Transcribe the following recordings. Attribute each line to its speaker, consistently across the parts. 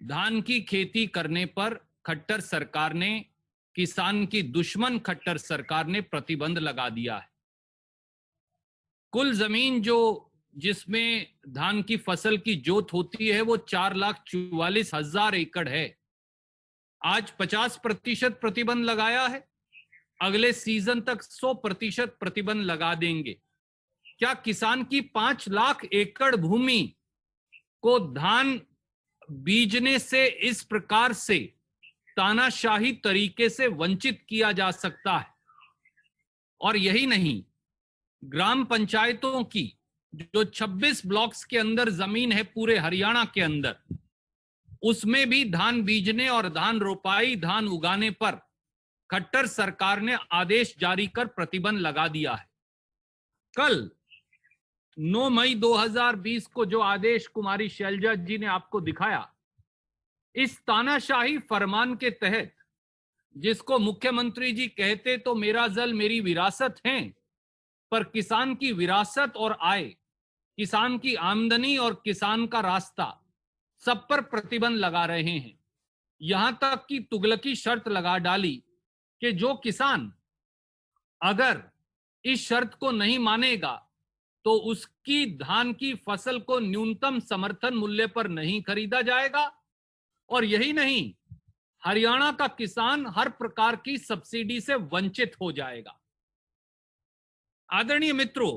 Speaker 1: धान की खेती करने पर खट्टर सरकार ने, किसान की दुश्मन खट्टर सरकार ने प्रतिबंध लगा दिया है। कुल जमीन जिसमें धान की फसल की जोत होती है वो 4,44,000 एकड़ है। आज 50% प्रतिबंध लगाया है, अगले सीजन तक 100% प्रतिबंध लगा देंगे। क्या किसान की 5 लाख एकड़ भूमि को धान बीजने से इस प्रकार से तानाशाही तरीके से वंचित किया जा सकता है? और यही नहीं, ग्राम पंचायतों की जो 26 ब्लॉक्स के अंदर जमीन है पूरे हरियाणा के अंदर, उसमें भी धान बीजने और धान रोपाई, धान उगाने पर खट्टर सरकार ने आदेश जारी कर प्रतिबंध लगा दिया है। कल 9 मई 2020 को जो आदेश कुमारी शैलजा जी ने आपको दिखाया, इस तानाशाही फरमान के तहत, जिसको मुख्यमंत्री जी कहते तो मेरा जल मेरी विरासत है, पर किसान की विरासत और आय, किसान की आमदनी और किसान का रास्ता, सब पर प्रतिबंध लगा रहे हैं। यहां तक कि तुगलकी शर्त लगा डाली कि जो किसान अगर इस शर्त को नहीं मानेगा तो उसकी धान की फसल को न्यूनतम समर्थन मूल्य पर नहीं खरीदा जाएगा। और यही नहीं, हरियाणा का किसान हर प्रकार की सब्सिडी से वंचित हो जाएगा। आदरणीय मित्रों,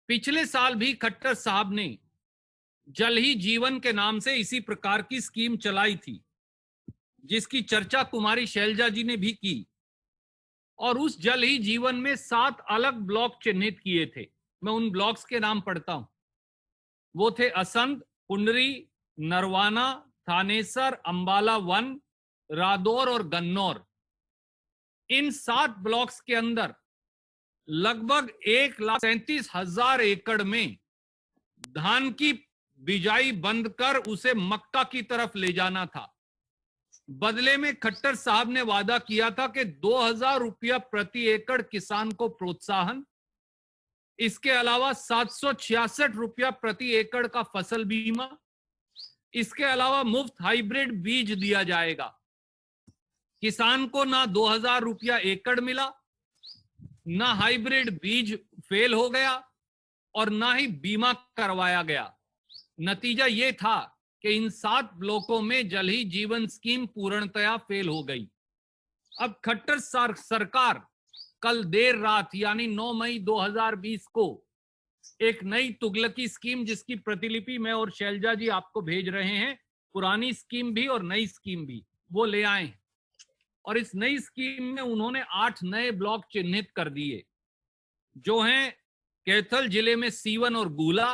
Speaker 1: पिछले साल भी खट्टर साहब ने जल ही जीवन के नाम से इसी प्रकार की स्कीम चलाई थी, जिसकी चर्चा कुमारी शैलजा जी ने भी की। और उस जल ही जीवन में 7 अलग ब्लॉक चिन्हित किए थे। मैं उन ब्लॉक्स के नाम पढ़ता हूं। वो थे असंध, पुंडरी, नरवाना, थानेसर, अंबाला 1, रादौर और गन्नौर। इन 7 ब्लॉक्स के अंदर लगभग 1,37,000 एकड़ में धान की बिजाई बंद कर उसे मक्का की तरफ ले जाना था। बदले में खट्टर साहब ने वादा किया था कि 2,000 रुपया प्रति एकड़ किसान को प्रोत्साहन, इसके अलावा 766 रुपया प्रति एकड़ का फसल बीमा, इसके अलावा मुफ्त हाइब्रिड बीज दिया जाएगा। किसान को ना 2,000 रुपया एकड़ मिला, ना हाइब्रिड बीज फेल हो गया और ना ही बीमा करवाया गया। नतीजा यह था कि इन 7 ब्लॉकों में जल ही जीवन स्कीम पूर्णतया फेल हो गई। अब खट्टर सरकार कल देर रात यानी 9 मई 2020 को एक नई तुगलकी स्कीम, जिसकी प्रतिलिपि मैं और शैलजा जी आपको भेज रहे हैं, पुरानी स्कीम भी और नई स्कीम भी, वो ले आए हैं। और इस नई स्कीम में उन्होंने 8 नए ब्लॉक चिन्हित कर दिए, जो हैं कैथल जिले में सीवन और गूला,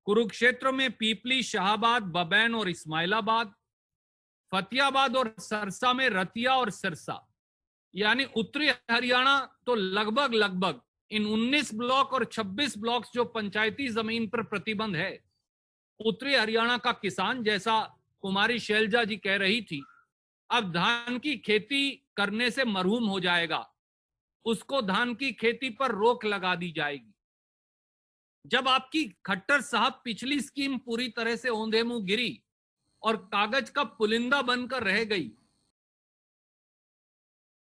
Speaker 1: कुरुक्षेत्र में पीपली, शाहबाद, बबैन और इस्माइलाबाद, फतियाबाद और सरसा में रतिया और सिरसा। यानी उत्तरी हरियाणा तो लगभग इन 19 ब्लॉक और 26 ब्लॉक्स जो पंचायती जमीन पर प्रतिबंध है, उत्तरी हरियाणा का किसान, जैसा कुमारी शैलजा जी कह रही थी, अब धान की खेती करने से मरहूम हो जाएगा। उसको धान की खेती पर रोक लगा दी जाएगी। जब आपकी खट्टर साहब पिछली स्कीम पूरी तरह से औंधे मुंह गिरी और कागज का पुलिंदा बनकर रह गई,